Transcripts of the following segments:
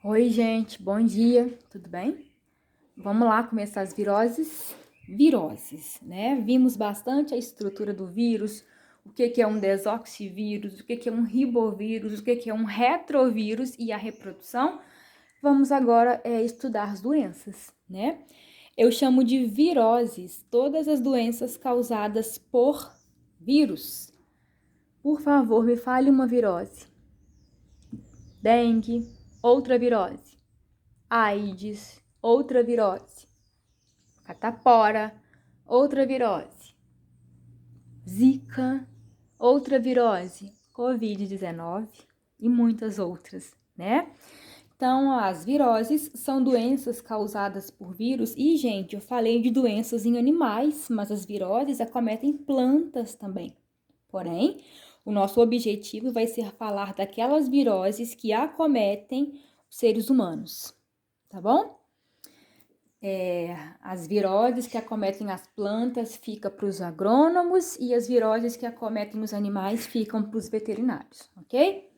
Oi, gente, bom dia, tudo bem? Vamos lá começar as viroses. Viroses, né? Vimos bastante a estrutura do vírus, o que é um desoxivírus, o que é um ribovírus, o que é um retrovírus e a reprodução. Vamos agora estudar as doenças, né? Eu chamo de viroses todas as doenças causadas por vírus. Por favor, me fale uma virose. Dengue, outra virose. AIDS, outra virose. Catapora, outra virose. Zika, outra virose. Covid-19 e muitas outras, né? Então, as viroses são doenças causadas por vírus. E, gente, eu falei de doenças em animais, mas as viroses acometem plantas também. Porém, o nosso objetivo vai ser falar daquelas viroses que acometem os seres humanos, tá bom? As viroses que acometem as plantas ficam para os agrônomos e as viroses que acometem os animais ficam para os veterinários, ok?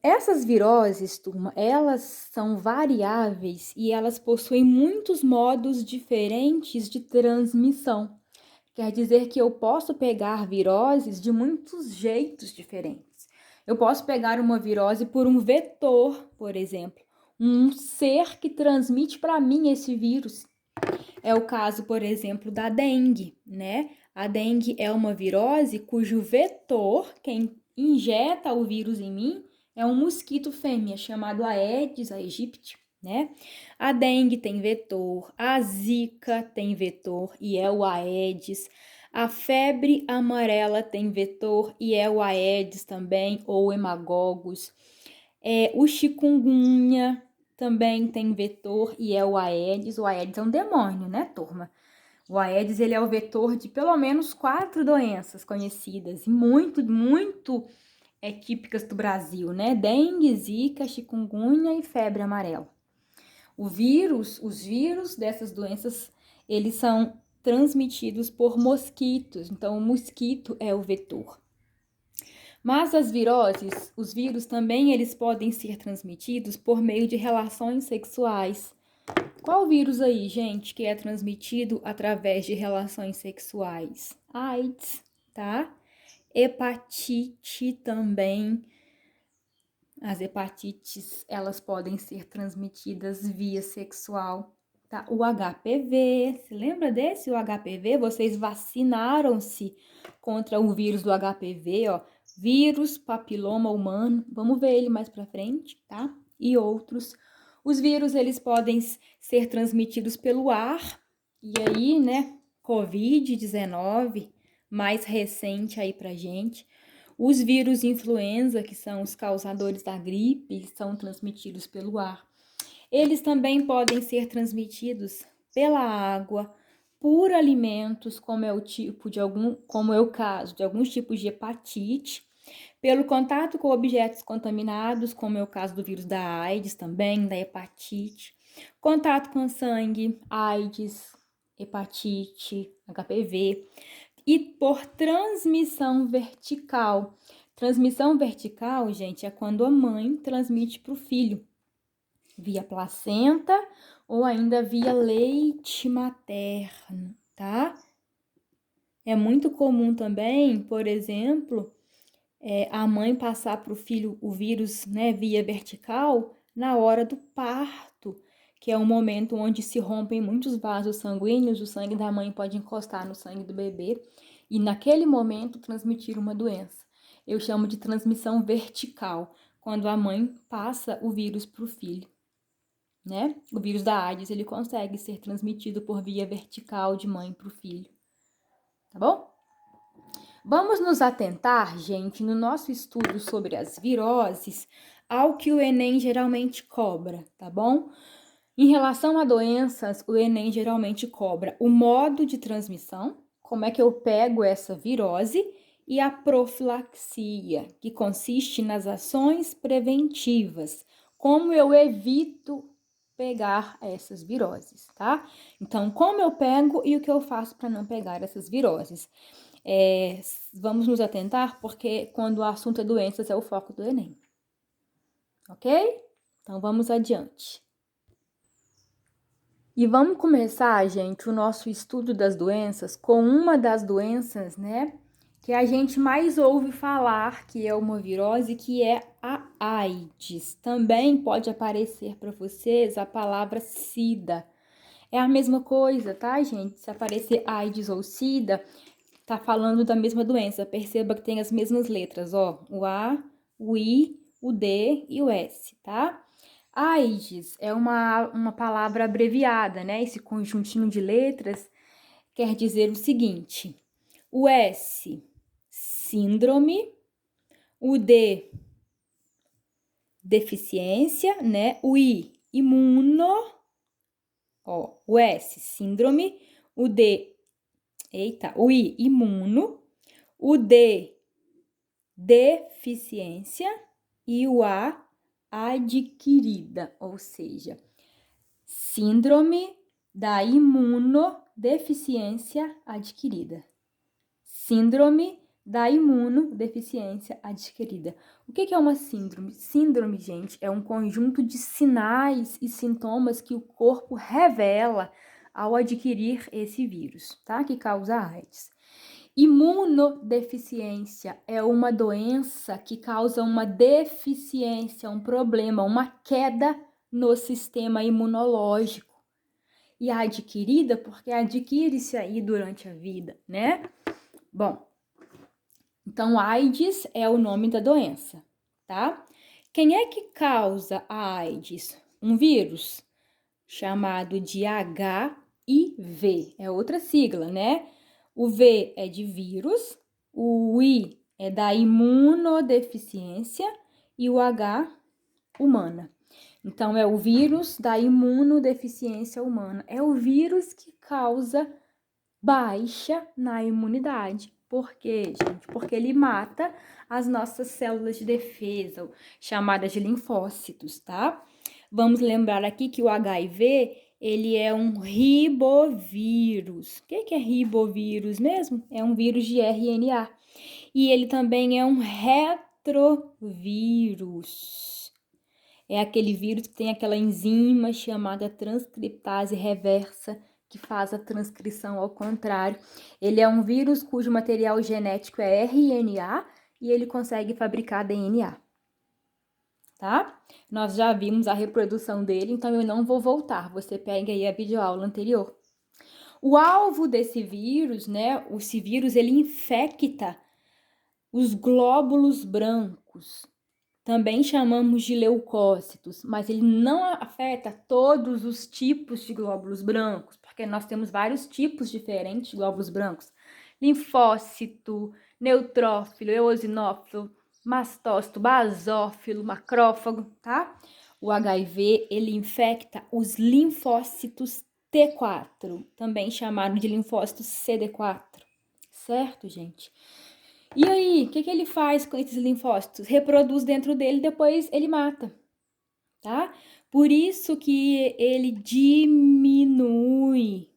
Essas viroses, turma, elas são variáveis e elas possuem muitos modos diferentes de transmissão. Quer dizer que eu posso pegar viroses de muitos jeitos diferentes. Eu posso pegar uma virose por um vetor, por exemplo, um ser que transmite para mim esse vírus. É o caso, por exemplo, da dengue, né? A dengue é uma virose cujo vetor, quem injeta o vírus em mim, é um mosquito fêmea chamado Aedes aegypti, né? A dengue tem vetor, a zika tem vetor e é o Aedes. A febre amarela tem vetor e é o Aedes também, ou hemagogos. O chikungunya também tem vetor e é o Aedes. O Aedes é um demônio, né, turma? O Aedes, ele é o vetor de pelo menos 4 doenças conhecidas e muito típicas do Brasil, né? Dengue, zika, chikungunya e febre amarela. Os vírus dessas doenças, eles são transmitidos por mosquitos. Então, o mosquito é o vetor. Mas as viroses, os vírus também, eles podem ser transmitidos por meio de relações sexuais. Qual vírus aí, gente, que é transmitido através de relações sexuais? AIDS, tá? Hepatite também. As hepatites, elas podem ser transmitidas via sexual, tá? O HPV, se lembra desse? O HPV, vocês vacinaram-se contra o vírus do HPV, ó. Vírus papiloma humano, vamos ver ele mais pra frente, tá? E outros. Os vírus, eles podem ser transmitidos pelo ar, e aí, né, Covid-19, mais recente aí pra gente. Os vírus influenza, que são os causadores da gripe, são transmitidos pelo ar. Eles também podem ser transmitidos pela água, por alimentos, como é o caso de alguns tipos de hepatite, pelo contato com objetos contaminados, como é o caso do vírus da AIDS também, da hepatite, contato com sangue, AIDS, hepatite, HPV, e por transmissão vertical. Transmissão vertical, gente, é quando a mãe transmite para o filho, via placenta ou ainda via leite materno, tá? É muito comum também, por exemplo, a mãe passar para o filho o vírus, né, via vertical na hora do parto, que é um momento onde se rompem muitos vasos sanguíneos, o sangue da mãe pode encostar no sangue do bebê e naquele momento transmitir uma doença. Eu chamo de transmissão vertical, quando a mãe passa o vírus para o filho, né? O vírus da AIDS, ele consegue ser transmitido por via vertical de mãe para o filho, tá bom? Vamos nos atentar, gente, no nosso estudo sobre as viroses, ao que o Enem geralmente cobra, tá bom? Em relação a doenças, o Enem geralmente cobra o modo de transmissão, como é que eu pego essa virose, e a profilaxia, que consiste nas ações preventivas, como eu evito pegar essas viroses, tá? Então, como eu pego e o que eu faço para não pegar essas viroses. Vamos nos atentar, porque quando o assunto é doenças, é o foco do Enem. Ok? Então, vamos adiante. E vamos começar, gente, o nosso estudo das doenças com uma das doenças, né, que a gente mais ouve falar, que é uma virose, que é a AIDS. Também pode aparecer para vocês a palavra SIDA. É a mesma coisa, tá, gente? Se aparecer AIDS ou SIDA, tá falando da mesma doença. Perceba que tem as mesmas letras, ó, o A, o I, o D e o S, tá? AIDS é uma palavra abreviada, né? Esse conjuntinho de letras quer dizer o seguinte: o S, síndrome, o D, deficiência, né? O I, imuno, ó, o S, síndrome, o D, o I, imuno, o D, deficiência e o A, adquirida, ou seja, síndrome da imunodeficiência adquirida. Síndrome da imunodeficiência adquirida. O que é uma síndrome? Síndrome, gente, é um conjunto de sinais e sintomas que o corpo revela ao adquirir esse vírus, tá? Que causa AIDS. Imunodeficiência é uma doença que causa uma deficiência, um problema, uma queda no sistema imunológico. E a adquirida, porque adquire-se aí durante a vida, né? Bom, então AIDS é o nome da doença, tá? Quem é que causa a AIDS? Um vírus chamado de HIV, é outra sigla, né? O V é de vírus, o I é da imunodeficiência e o H, humana. Então, é o vírus da imunodeficiência humana. É o vírus que causa baixa na imunidade. Por quê, gente? Porque ele mata as nossas células de defesa, chamadas de linfócitos, tá? Vamos lembrar aqui que o HIV, ele é um ribovírus. O que é ribovírus mesmo? É um vírus de RNA. E ele também é um retrovírus. É aquele vírus que tem aquela enzima chamada transcriptase reversa, que faz a transcrição ao contrário. Ele é um vírus cujo material genético é RNA e ele consegue fabricar DNA. Tá? Nós já vimos a reprodução dele, então eu não vou voltar. Você pega aí a videoaula anterior. O alvo desse vírus, né? Esse vírus, ele infecta os glóbulos brancos. Também chamamos de leucócitos, mas ele não afeta todos os tipos de glóbulos brancos, porque nós temos vários tipos diferentes de glóbulos brancos. Linfócito, neutrófilo, eosinófilo, mastócito, basófilo, macrófago, tá? O HIV, ele infecta os linfócitos T4, também chamado de linfócitos CD4, certo, gente? E aí, o que ele faz com esses linfócitos? Reproduz dentro dele, depois ele mata, tá? Por isso que ele diminui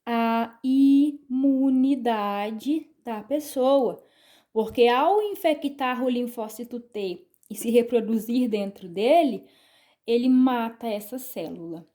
a imunidade da pessoa, porque ao infectar o linfócito T e se reproduzir dentro dele, ele mata essa célula,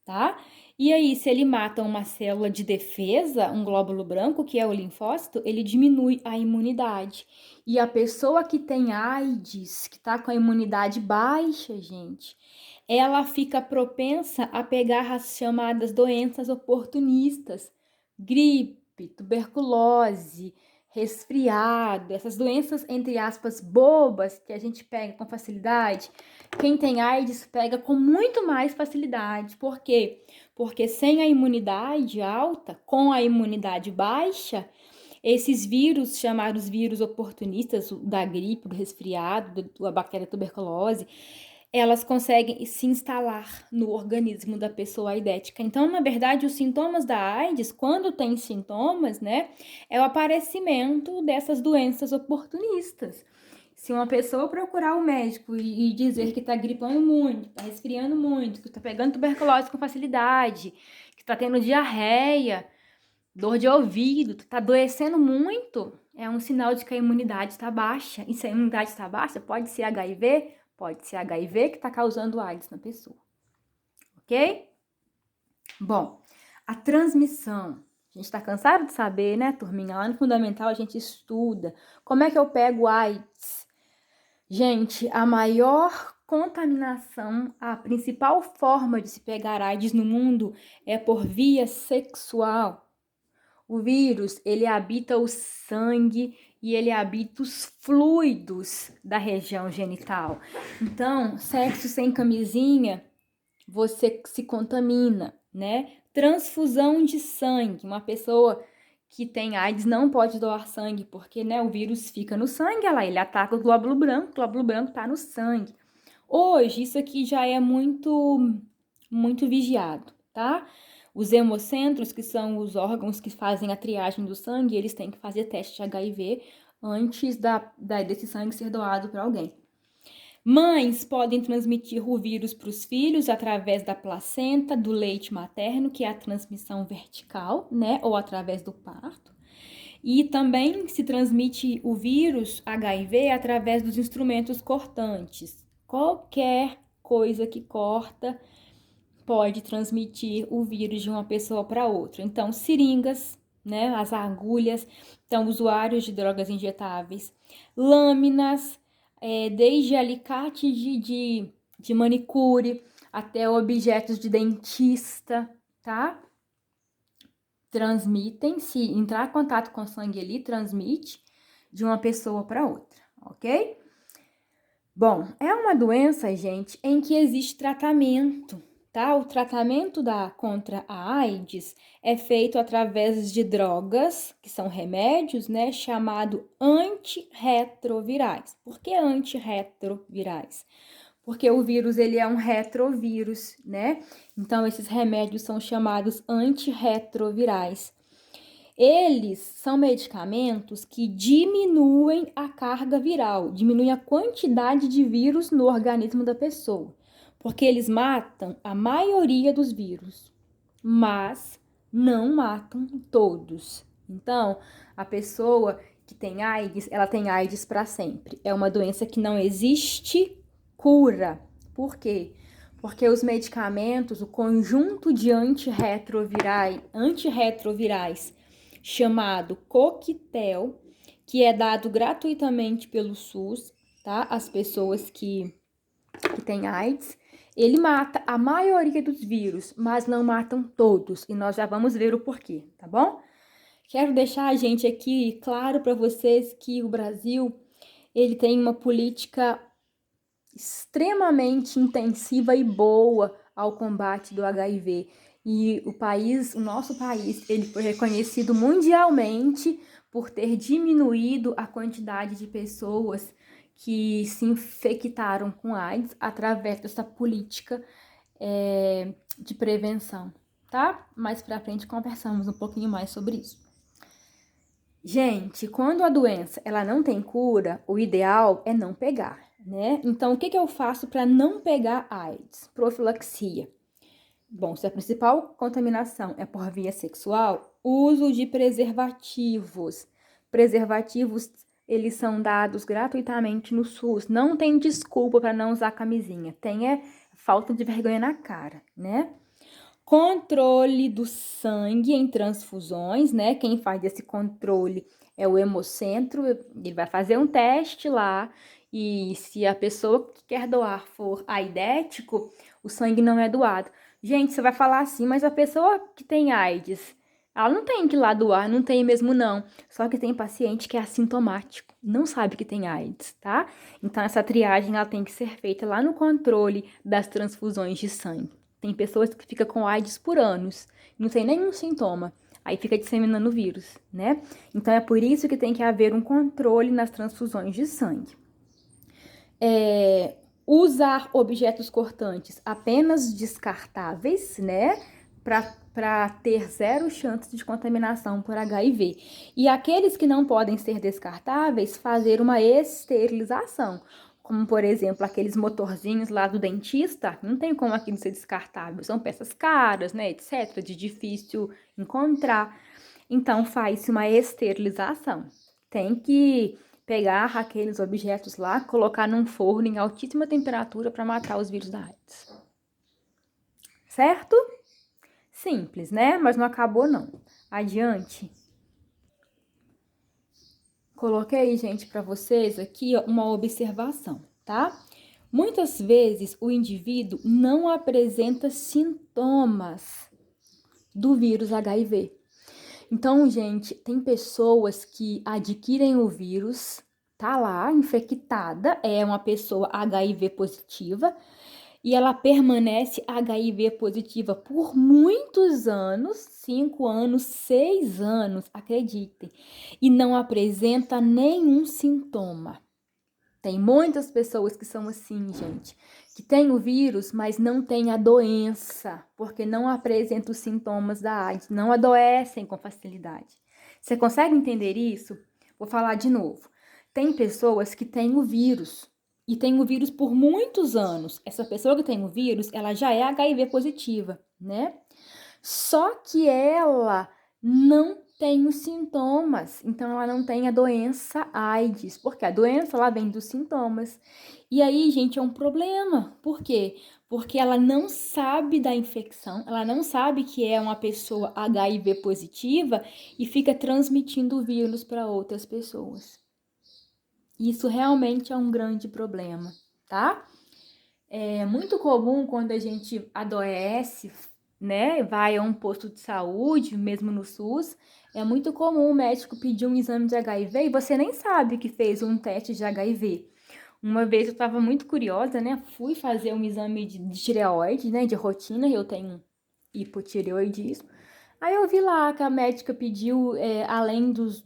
tá? E aí, se ele mata uma célula de defesa, um glóbulo branco, que é o linfócito, ele diminui a imunidade. E a pessoa que tem AIDS, que tá com a imunidade baixa, gente, ela fica propensa a pegar as chamadas doenças oportunistas, gripe, tuberculose, resfriado, essas doenças, entre aspas, bobas, que a gente pega com facilidade. Quem tem AIDS pega com muito mais facilidade. Por quê? Porque sem a imunidade alta, com a imunidade baixa, esses vírus, chamados vírus oportunistas, da gripe, do resfriado, da bactéria tuberculose, elas conseguem se instalar no organismo da pessoa aidética. Então, na verdade, os sintomas da AIDS, quando tem sintomas, né, é o aparecimento dessas doenças oportunistas. Se uma pessoa procurar o médico e dizer que está gripando muito, está resfriando muito, que está pegando tuberculose com facilidade, que está tendo diarreia, dor de ouvido, está adoecendo muito, é um sinal de que a imunidade está baixa. E se a imunidade está baixa, pode ser HIV? Pode ser HIV que está causando AIDS na pessoa, ok? Bom, a transmissão. A gente está cansado de saber, né, turminha? Lá no Fundamental a gente estuda. Como é que eu pego AIDS? Gente, a maior contaminação, a principal forma de se pegar AIDS no mundo é por via sexual. O vírus, ele habita o sangue e ele habita os fluidos da região genital. Então, sexo sem camisinha, você se contamina, né? Transfusão de sangue. Uma pessoa que tem AIDS não pode doar sangue, porque, né, o vírus fica no sangue, ele ataca o glóbulo branco tá no sangue. Hoje, isso aqui já é muito vigiado, tá? Os hemocentros, que são os órgãos que fazem a triagem do sangue, eles têm que fazer teste de HIV antes desse sangue ser doado para alguém. Mães podem transmitir o vírus para os filhos através da placenta, do leite materno, que é a transmissão vertical, né? Ou através do parto. E também se transmite o vírus HIV através dos instrumentos cortantes. Qualquer coisa que corta pode transmitir o vírus de uma pessoa para outra. Então, seringas, né? As agulhas, então, usuários de drogas injetáveis, lâminas, desde alicate de manicure até objetos de dentista, tá? Transmitem, se entrar em contato com sangue ali, transmite de uma pessoa para outra, ok? Bom, é uma doença, gente, em que existe tratamento, tá? O tratamento contra a AIDS é feito através de drogas, que são remédios, né? Chamado antirretrovirais. Por que antirretrovirais? Porque o vírus, ele é um retrovírus, né? Então, esses remédios são chamados antirretrovirais. Eles são medicamentos que diminuem a carga viral, diminuem a quantidade de vírus no organismo da pessoa, porque eles matam a maioria dos vírus, mas não matam todos. Então, a pessoa que tem AIDS, ela tem AIDS para sempre. É uma doença que não existe cura. Por quê? Porque os medicamentos, o conjunto de antirretrovirais chamado coquetel, que é dado gratuitamente pelo SUS, tá? As pessoas que têm AIDS, ele mata a maioria dos vírus, mas não matam todos, e nós já vamos ver o porquê, tá bom? Quero deixar, gente, aqui claro para vocês que o Brasil, ele tem uma política extremamente intensiva e boa ao combate do HIV. E o nosso país, ele foi reconhecido mundialmente por ter diminuído a quantidade de pessoas que se infectaram com AIDS através dessa política de prevenção, tá? Mais pra frente conversamos um pouquinho mais sobre isso. Gente, quando a doença ela não tem cura, o ideal é não pegar, né? Então, o que eu faço para não pegar AIDS? Profilaxia. Bom, se a principal contaminação é por via sexual, uso de preservativos. Preservativos, eles são dados gratuitamente no SUS. Não tem desculpa para não usar camisinha. Tem falta de vergonha na cara, né? Controle do sangue em transfusões, né? Quem faz esse controle é o hemocentro. Ele vai fazer um teste lá e se a pessoa que quer doar for aidético, o sangue não é doado. Gente, você vai falar assim, mas a pessoa que tem AIDS, ela não tem que ir lá doar, não tem mesmo não. Só que tem paciente que é assintomático, não sabe que tem AIDS, tá? Então essa triagem ela tem que ser feita lá no controle das transfusões de sangue. Tem pessoas que ficam com AIDS por anos, não tem nenhum sintoma, aí fica disseminando o vírus, né? Então é por isso que tem que haver um controle nas transfusões de sangue. Usar objetos cortantes apenas descartáveis, né? Para ter zero chance de contaminação por HIV. E aqueles que não podem ser descartáveis, fazer uma esterilização. Como, por exemplo, aqueles motorzinhos lá do dentista, não tem como aquilo ser descartável. São peças caras, né, etc., de difícil encontrar. Então, faz-se uma esterilização. Tem que pegar aqueles objetos lá, colocar num forno em altíssima temperatura para matar os vírus da AIDS. Certo? Simples, né? Mas não acabou, não. Adiante. Coloquei, gente, para vocês aqui ó, uma observação, tá? Muitas vezes o indivíduo não apresenta sintomas do vírus HIV. Então, gente, tem pessoas que adquirem o vírus, tá lá, infectada, é uma pessoa HIV positiva, e ela permanece HIV positiva por muitos anos, 5 anos, 6 anos, acreditem, e não apresenta nenhum sintoma. Tem muitas pessoas que são assim, gente, que têm o vírus, mas não têm a doença, porque não apresentam os sintomas da AIDS, não adoecem com facilidade. Você consegue entender isso? Vou falar de novo. Tem pessoas que têm o vírus, e tem o vírus por muitos anos. Essa pessoa que tem o vírus, ela já é HIV positiva, né? Só que ela não tem os sintomas, então ela não tem a doença AIDS, porque a doença ela vem dos sintomas. E aí, gente, é um problema. Por quê? Porque ela não sabe da infecção, ela não sabe que é uma pessoa HIV positiva e fica transmitindo o vírus para outras pessoas. Isso realmente é um grande problema, tá? É muito comum quando a gente adoece, né, vai a um posto de saúde, mesmo no SUS, é muito comum o médico pedir um exame de HIV e você nem sabe que fez um teste de HIV. Uma vez eu estava muito curiosa, né, fui fazer um exame de tireoide, né, de rotina, eu tenho hipotireoidismo. Aí eu vi lá que a médica pediu, além dos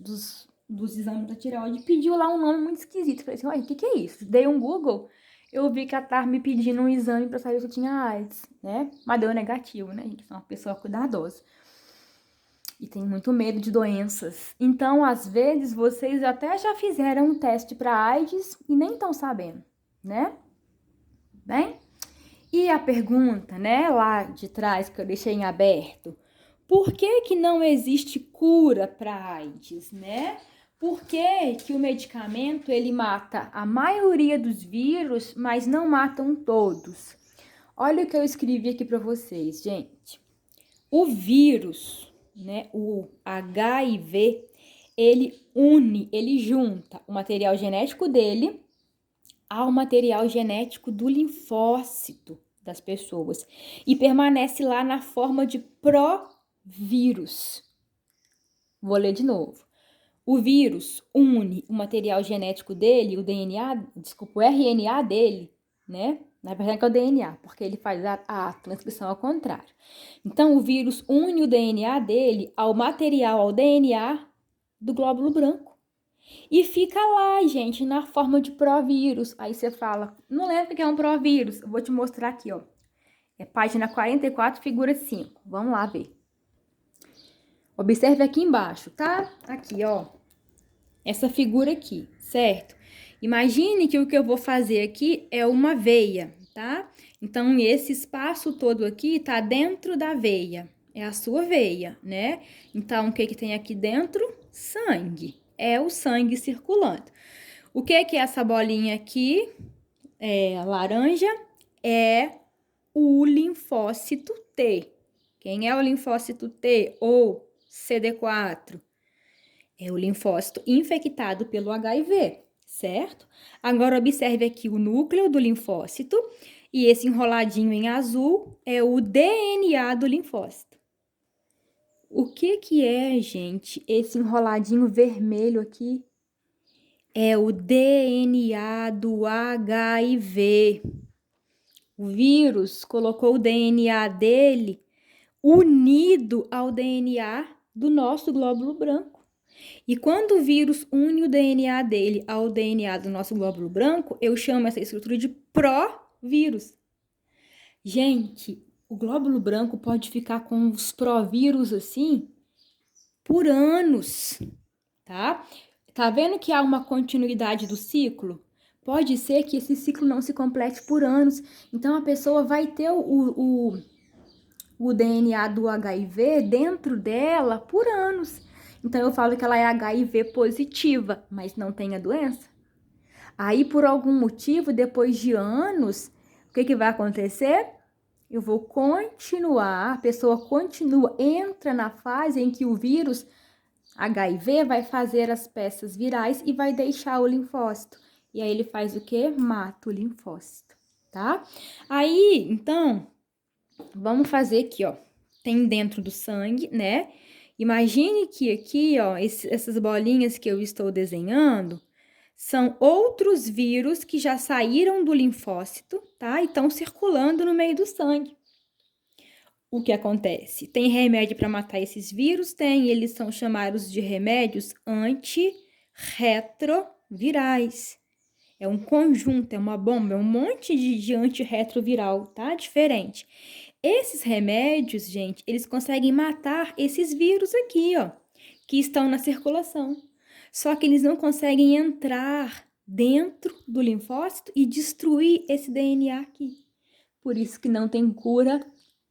exames da tireoide, pediu lá um nome muito esquisito. Falei assim, olha, o que é isso? Dei um Google, eu vi que ela tava me pedindo um exame pra saber se eu tinha AIDS, né? Mas deu negativo, né, gente? Sou uma pessoa cuidadosa. E tem muito medo de doenças. Então, às vezes, vocês até já fizeram um teste para AIDS e nem estão sabendo, né? Bem? E a pergunta, né, lá de trás, que eu deixei em aberto, por que que não existe cura para AIDS, né? Por que que o medicamento, ele mata a maioria dos vírus, mas não matam todos? Olha o que eu escrevi aqui para vocês, gente. O vírus, né, o HIV, ele junta o material genético dele ao material genético do linfócito das pessoas e permanece lá na forma de provírus. Vou ler de novo. O vírus une o material genético dele, o DNA, desculpa, o RNA dele, né? Na verdade é o DNA, porque ele faz a transcrição ao contrário. Então, o vírus une o DNA dele ao material, ao DNA do glóbulo branco. E fica lá, gente, na forma de provírus. Aí você fala, não lembra que é um provírus? Eu vou te mostrar aqui, ó. É página 44, figura 5. Vamos lá ver. Observe aqui embaixo, tá? Aqui, ó. Essa figura aqui, certo? Imagine que o que eu vou fazer aqui é uma veia, tá? Então, esse espaço todo aqui tá dentro da veia. É a sua veia, né? Então, o que que tem aqui dentro? Sangue. É o sangue circulando. O que que é essa bolinha aqui? Laranja? É o linfócito T. Quem é o linfócito T ou CD4? É o linfócito infectado pelo HIV, certo? Agora, observe aqui o núcleo do linfócito e esse enroladinho em azul é o DNA do linfócito. O que que é, gente, esse enroladinho vermelho aqui? É o DNA do HIV. O vírus colocou o DNA dele unido ao DNA do nosso glóbulo branco. E quando o vírus une o DNA dele ao DNA do nosso glóbulo branco, eu chamo essa estrutura de provírus. Gente, o glóbulo branco pode ficar com os provírus assim por anos, tá? Tá vendo que há uma continuidade do ciclo? Pode ser que esse ciclo não se complete por anos. Então, a pessoa vai ter o DNA do HIV dentro dela por anos. Então eu falo que ela é HIV positiva, mas não tem a doença. Aí, por algum motivo, depois de anos, o que vai acontecer? Eu vou continuar, a pessoa continua, entra na fase em que o vírus HIV vai fazer as peças virais e vai deixar o linfócito. E aí ele faz o quê? Mata o linfócito, tá? Aí, então, vamos fazer aqui, ó. Tem dentro do sangue, né? Imagine que aqui, ó, essas bolinhas que eu estou desenhando são outros vírus que já saíram do linfócito, tá? E estão circulando no meio do sangue. O que acontece? Tem remédio para matar esses vírus? Tem, eles são chamados de remédios antirretrovirais. É um conjunto, é uma bomba, é um monte de antirretroviral, tá? Diferente. Esses remédios, gente, eles conseguem matar esses vírus aqui, ó, que estão na circulação. Só que eles não conseguem entrar dentro do linfócito e destruir esse DNA aqui. Por isso que não tem cura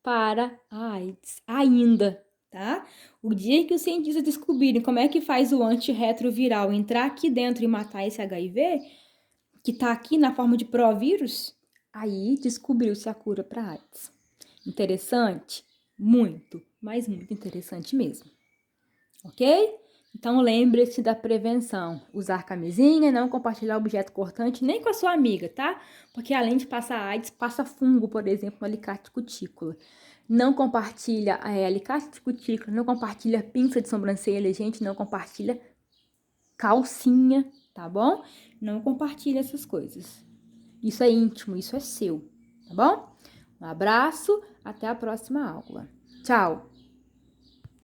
para a AIDS ainda, tá? O dia que os cientistas descobrirem como é que faz o antirretroviral entrar aqui dentro e matar esse HIV, que tá aqui na forma de provírus, aí descobriu-se a cura para AIDS. Interessante? Muito, mas muito interessante mesmo. Ok? Então lembre-se da prevenção. Usar camisinha, não compartilhar objeto cortante nem com a sua amiga, tá? Porque além de passar AIDS, passa fungo, por exemplo, no alicate de cutícula. Não compartilha alicate de cutícula, não compartilha pinça de sobrancelha, gente, não compartilha calcinha, tá bom? Não compartilha essas coisas. Isso é íntimo, isso é seu, tá bom? Um abraço, até a próxima aula. Tchau!